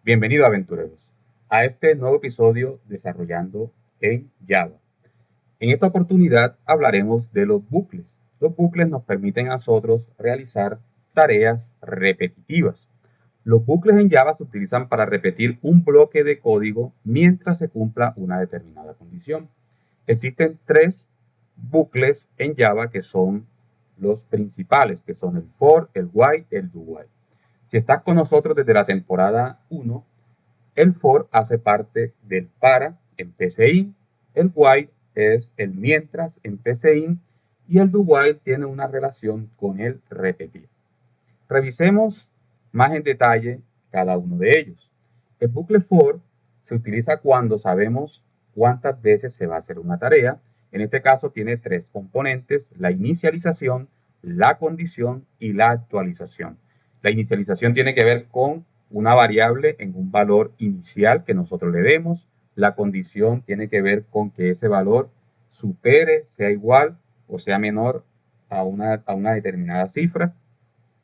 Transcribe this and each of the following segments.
Bienvenido, aventureros, a este nuevo episodio Desarrollando en Java. En esta oportunidad hablaremos de los bucles. Los bucles nos permiten a nosotros realizar tareas repetitivas. Los bucles en Java se utilizan para repetir un bloque de código mientras se cumpla una determinada condición. Existen tres bucles en Java que son los principales, que son el for, el while, el do while. Si estás con nosotros desde la temporada 1, el for hace parte del para en PCInt, el while es el mientras en PCInt y el do while tiene una relación con el repetir. Revisemos más en detalle cada uno de ellos. El bucle for se utiliza cuando sabemos cuántas veces se va a hacer una tarea. En este caso tiene tres componentes: la inicialización, la condición y la actualización. La inicialización tiene que ver con una variable en un valor inicial que nosotros le demos. La condición tiene que ver con que ese valor supere, sea igual o sea menor a una determinada cifra.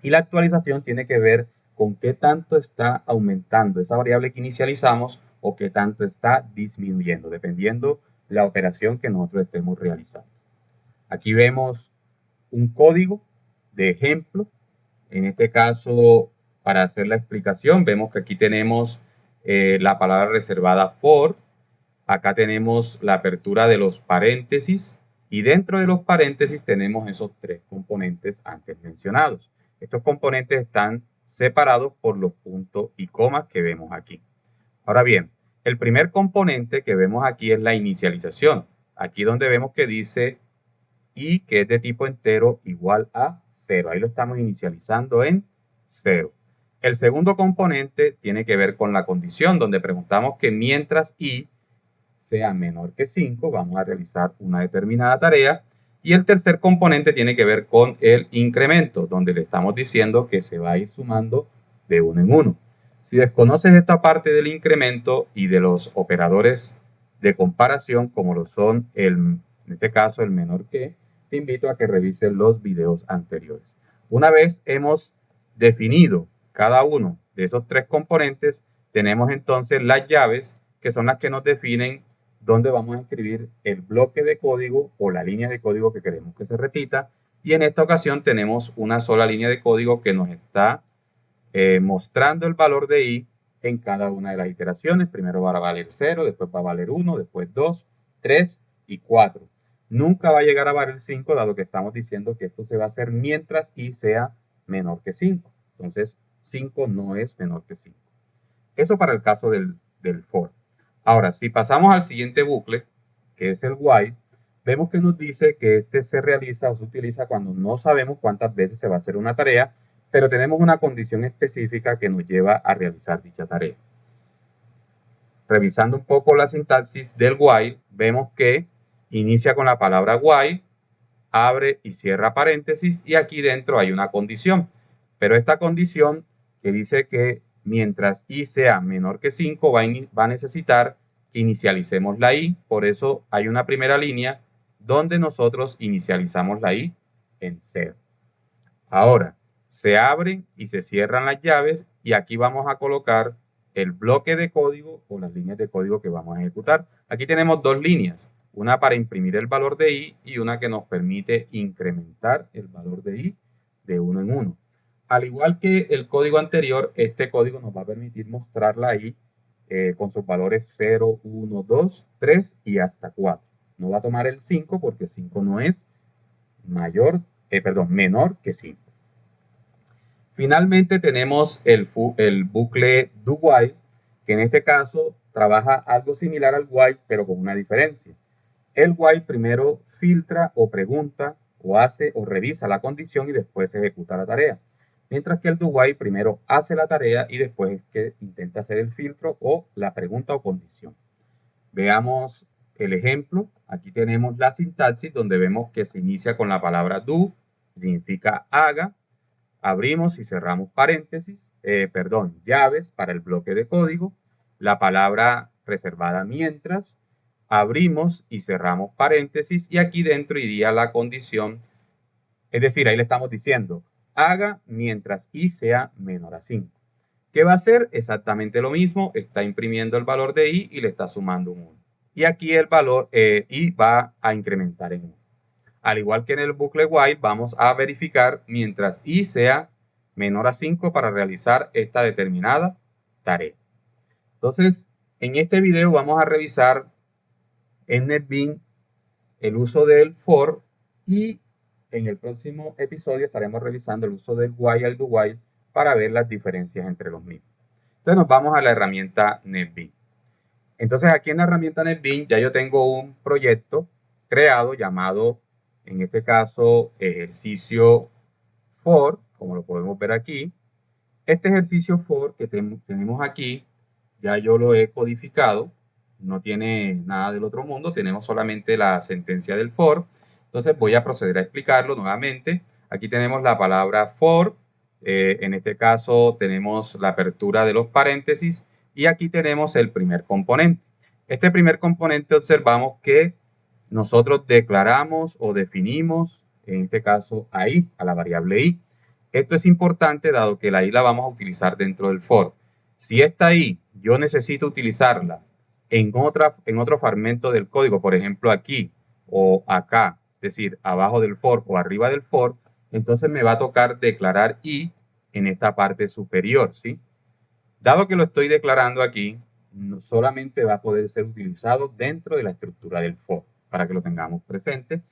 Y la actualización tiene que ver con qué tanto está aumentando esa variable que inicializamos o qué tanto está disminuyendo, dependiendo la operación que nosotros estemos realizando. Aquí vemos un código de ejemplo. En este caso, para hacer la explicación, vemos que aquí tenemos la palabra reservada for. Acá tenemos la apertura de los paréntesis y dentro de los paréntesis tenemos esos tres componentes antes mencionados. Estos componentes están separados por los puntos y comas que vemos aquí. Ahora bien, el primer componente que vemos aquí es la inicialización. Aquí donde vemos que dice y que es de tipo entero igual a 0. Ahí lo estamos inicializando en 0. El segundo componente tiene que ver con la condición, donde preguntamos que mientras y sea menor que 5, vamos a realizar una determinada tarea. Y el tercer componente tiene que ver con el incremento, donde le estamos diciendo que se va a ir sumando de uno en uno. Si desconoces esta parte del incremento y de los operadores de comparación, como lo son en este caso el menor que, te invito a que revises los videos anteriores. Una vez hemos definido cada uno de esos tres componentes, tenemos entonces las llaves, que son las que nos definen dónde vamos a escribir el bloque de código o la línea de código que queremos que se repita. Y en esta ocasión tenemos una sola línea de código que nos está mostrando el valor de i en cada una de las iteraciones. Primero va a valer 0, después va a valer 1, después 2, 3 y 4. Nunca va a llegar a valer 5, dado que estamos diciendo que esto se va a hacer mientras i sea menor que 5. Entonces, 5 no es menor que 5. Eso para el caso del for. Ahora, si pasamos al siguiente bucle, que es el while, vemos que nos dice que este se realiza o se utiliza cuando no sabemos cuántas veces se va a hacer una tarea, pero tenemos una condición específica que nos lleva a realizar dicha tarea. Revisando un poco la sintaxis del while, vemos que inicia con la palabra while, abre y cierra paréntesis y aquí dentro hay una condición. Pero esta condición que dice que mientras i sea menor que 5 va a necesitar que inicialicemos la i. Por eso hay una primera línea donde nosotros inicializamos la i en 0. Ahora, se abren y se cierran las llaves y aquí vamos a colocar el bloque de código o las líneas de código que vamos a ejecutar. Aquí tenemos dos líneas, una para imprimir el valor de i y una que nos permite incrementar el valor de i de uno en uno. Al igual que el código anterior, este código nos va a permitir mostrar la i con sus valores 0, 1, 2, 3 y hasta 4. No va a tomar el 5 porque 5 no es menor que 5. Finalmente tenemos el bucle do while, que en este caso trabaja algo similar al while, pero con una diferencia. El while primero filtra o pregunta o hace o revisa la condición y después ejecuta la tarea. Mientras que el do while primero hace la tarea y después es que intenta hacer el filtro o la pregunta o condición. Veamos el ejemplo. Aquí tenemos la sintaxis donde vemos que se inicia con la palabra do, significa haga. Abrimos y cerramos paréntesis, llaves para el bloque de código, la palabra reservada mientras, abrimos y cerramos paréntesis y aquí dentro iría la condición, es decir, ahí le estamos diciendo, haga mientras i sea menor a 5. ¿Qué va a hacer? Exactamente lo mismo, está imprimiendo el valor de i y le está sumando un 1. Y aquí el valor i va a incrementar en 1. Al igual que en el bucle while, vamos a verificar mientras i sea menor a 5 para realizar esta determinada tarea. Entonces, en este video vamos a revisar en NetBeans el uso del for y en el próximo episodio estaremos revisando el uso del while y el do while para ver las diferencias entre los mismos. Entonces nos vamos a la herramienta NetBeans. Entonces aquí en la herramienta NetBeans ya yo tengo un proyecto creado llamado, en este caso, ejercicio for, como lo podemos ver aquí. Este ejercicio for que tenemos aquí, ya yo lo he codificado, no tiene nada del otro mundo, tenemos solamente la sentencia del for. Entonces voy a proceder a explicarlo nuevamente. Aquí tenemos la palabra for, en este caso tenemos la apertura de los paréntesis y aquí tenemos el primer componente. Este primer componente observamos que nosotros declaramos o definimos, en este caso a i, a la variable i. Esto es importante dado que la i la vamos a utilizar dentro del for. Si esta i yo necesito utilizarla en otro fragmento del código, por ejemplo aquí o acá, es decir, abajo del for o arriba del for, entonces me va a tocar declarar i en esta parte superior, ¿sí? Dado que lo estoy declarando aquí, solamente va a poder ser utilizado dentro de la estructura del for, para que lo tengamos presente.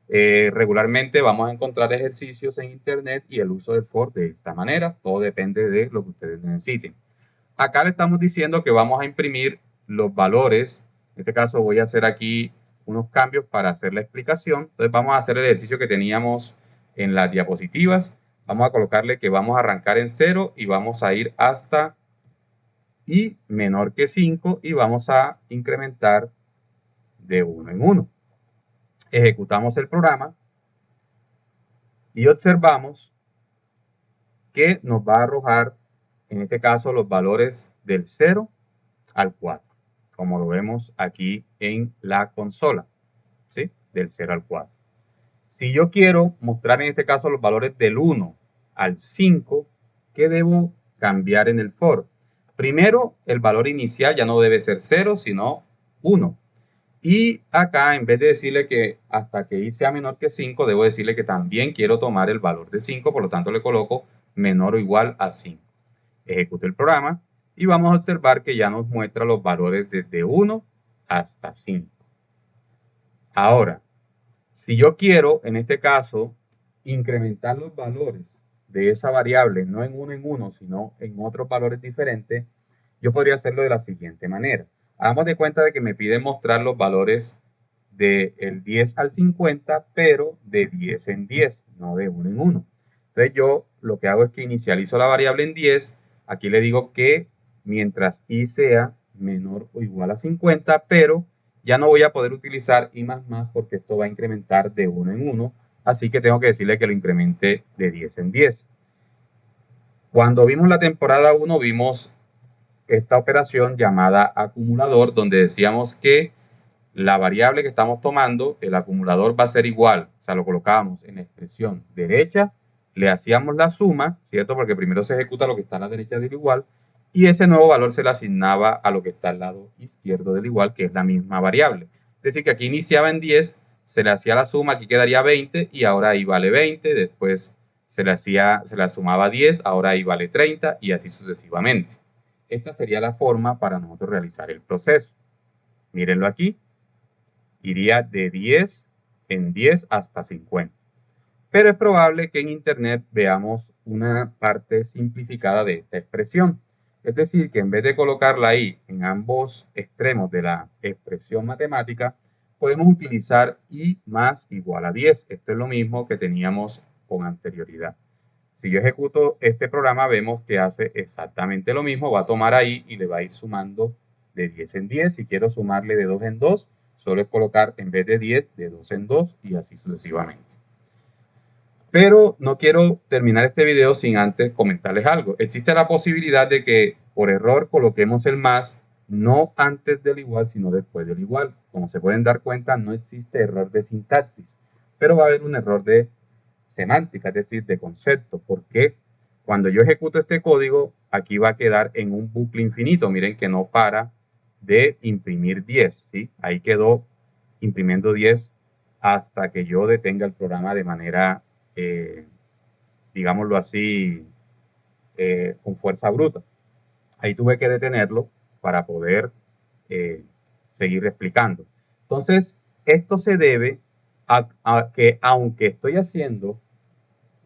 Regularmente vamos a encontrar ejercicios en internet y el uso del for de esta manera. Todo depende de lo que ustedes necesiten. Acá le estamos diciendo que vamos a imprimir los valores. En este caso voy a hacer aquí unos cambios para hacer la explicación. Entonces vamos a hacer el ejercicio que teníamos en las diapositivas. Vamos a colocarle que vamos a arrancar en 0 y vamos a ir hasta i menor que 5 y vamos a incrementar de 1 en 1. Ejecutamos el programa y observamos que nos va a arrojar, en este caso, los valores del 0 al 4, como lo vemos aquí en la consola, ¿sí? Del 0 al 4. Si yo quiero mostrar en este caso los valores del 1 al 5, ¿qué debo cambiar en el for? Primero, el valor inicial ya no debe ser 0, sino 1. Y acá, en vez de decirle que hasta que i sea menor que 5, debo decirle que también quiero tomar el valor de 5, por lo tanto le coloco menor o igual a 5. Ejecuto el programa y vamos a observar que ya nos muestra los valores desde 1 hasta 5. Ahora, si yo quiero, en este caso, incrementar los valores de esa variable, no en uno, sino en otros valores diferentes, yo podría hacerlo de la siguiente manera. Hagamos de cuenta de que me pide mostrar los valores del 10 al 50, pero de 10 en 10, no de 1 en 1. Entonces yo lo que hago es que inicializo la variable en 10. Aquí le digo que mientras i sea menor o igual a 50, pero ya no voy a poder utilizar i más más porque esto va a incrementar de 1 en 1. Así que tengo que decirle que lo incremente de 10 en 10. Cuando vimos la temporada 1, vimos esta operación llamada acumulador, donde decíamos que la variable que estamos tomando, el acumulador va a ser igual, o sea, lo colocábamos en la expresión derecha, le hacíamos la suma, ¿cierto? Porque primero se ejecuta lo que está a la derecha del igual, y ese nuevo valor se le asignaba a lo que está al lado izquierdo del igual, que es la misma variable. Es decir, que aquí iniciaba en 10, se le hacía la suma, aquí quedaría 20, y ahora ahí vale 20, después se le sumaba 10, ahora ahí vale 30, y así sucesivamente. Esta sería la forma para nosotros realizar el proceso. Mírenlo aquí. Iría de 10 en 10 hasta 50. Pero es probable que en Internet veamos una parte simplificada de esta expresión. Es decir, que en vez de colocarla ahí en ambos extremos de la expresión matemática, podemos utilizar i más igual a 10. Esto es lo mismo que teníamos con anterioridad. Si yo ejecuto este programa, vemos que hace exactamente lo mismo. Va a tomar ahí y le va a ir sumando de 10 en 10. Si quiero sumarle de 2 en 2, solo es colocar en vez de 10, de 2 en 2 y así sucesivamente. Pero no quiero terminar este video sin antes comentarles algo. Existe la posibilidad de que por error coloquemos el más no antes del igual, sino después del igual. Como se pueden dar cuenta, no existe error de sintaxis, pero va a haber un error de semántica, es decir, de concepto, porque cuando yo ejecuto este código, aquí va a quedar en un bucle infinito. Miren que no para de imprimir 10, ¿sí? Ahí quedó imprimiendo 10 hasta que yo detenga el programa de manera, digámoslo así, con fuerza bruta. Ahí tuve que detenerlo para poder seguir explicando. Entonces, esto se debe a que aunque estoy haciendo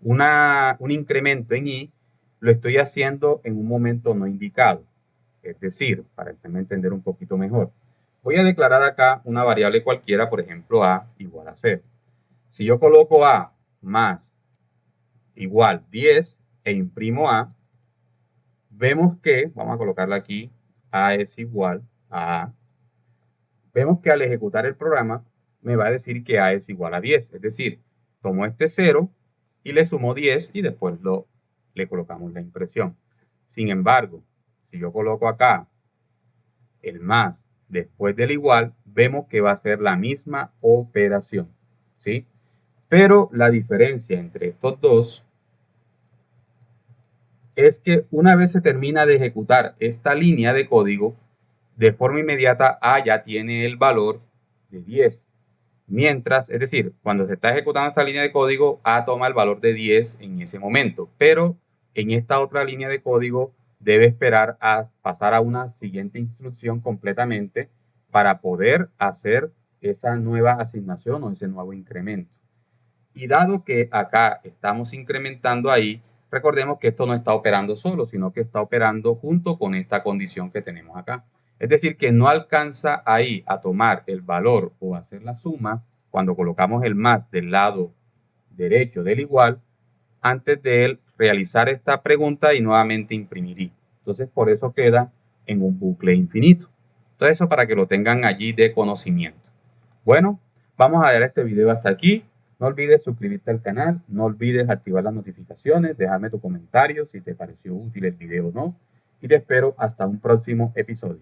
un incremento en i, lo estoy haciendo en un momento no indicado. Es decir, para hacerme entender un poquito mejor, voy a declarar acá una variable cualquiera, por ejemplo, a igual a 0. Si yo coloco a más igual 10 e imprimo a, vemos que, vamos a colocarla aquí, a es igual a, vemos que al ejecutar el programa me va a decir que a es igual a 10. Es decir, tomo este 0 y le sumo 10 y después le colocamos la impresión. Sin embargo, si yo coloco acá el más después del igual, vemos que va a ser la misma operación, ¿sí? Pero la diferencia entre estos dos es que una vez se termina de ejecutar esta línea de código, de forma inmediata A ya tiene el valor de 10. Mientras, es decir, cuando se está ejecutando esta línea de código, A toma el valor de 10 en ese momento. Pero en esta otra línea de código debe esperar a pasar a una siguiente instrucción completamente para poder hacer esa nueva asignación o ese nuevo incremento. Y dado que acá estamos incrementando ahí, recordemos que esto no está operando solo, sino que está operando junto con esta condición que tenemos acá. Es decir, que no alcanza ahí a tomar el valor o hacer la suma cuando colocamos el más del lado derecho del igual, antes de él realizar esta pregunta y nuevamente imprimir i. Entonces, por eso queda en un bucle infinito. Entonces, eso para que lo tengan allí de conocimiento. Bueno, vamos a dar este video hasta aquí. No olvides suscribirte al canal, no olvides activar las notificaciones, dejarme tu comentario si te pareció útil el video o no. Y te espero hasta un próximo episodio.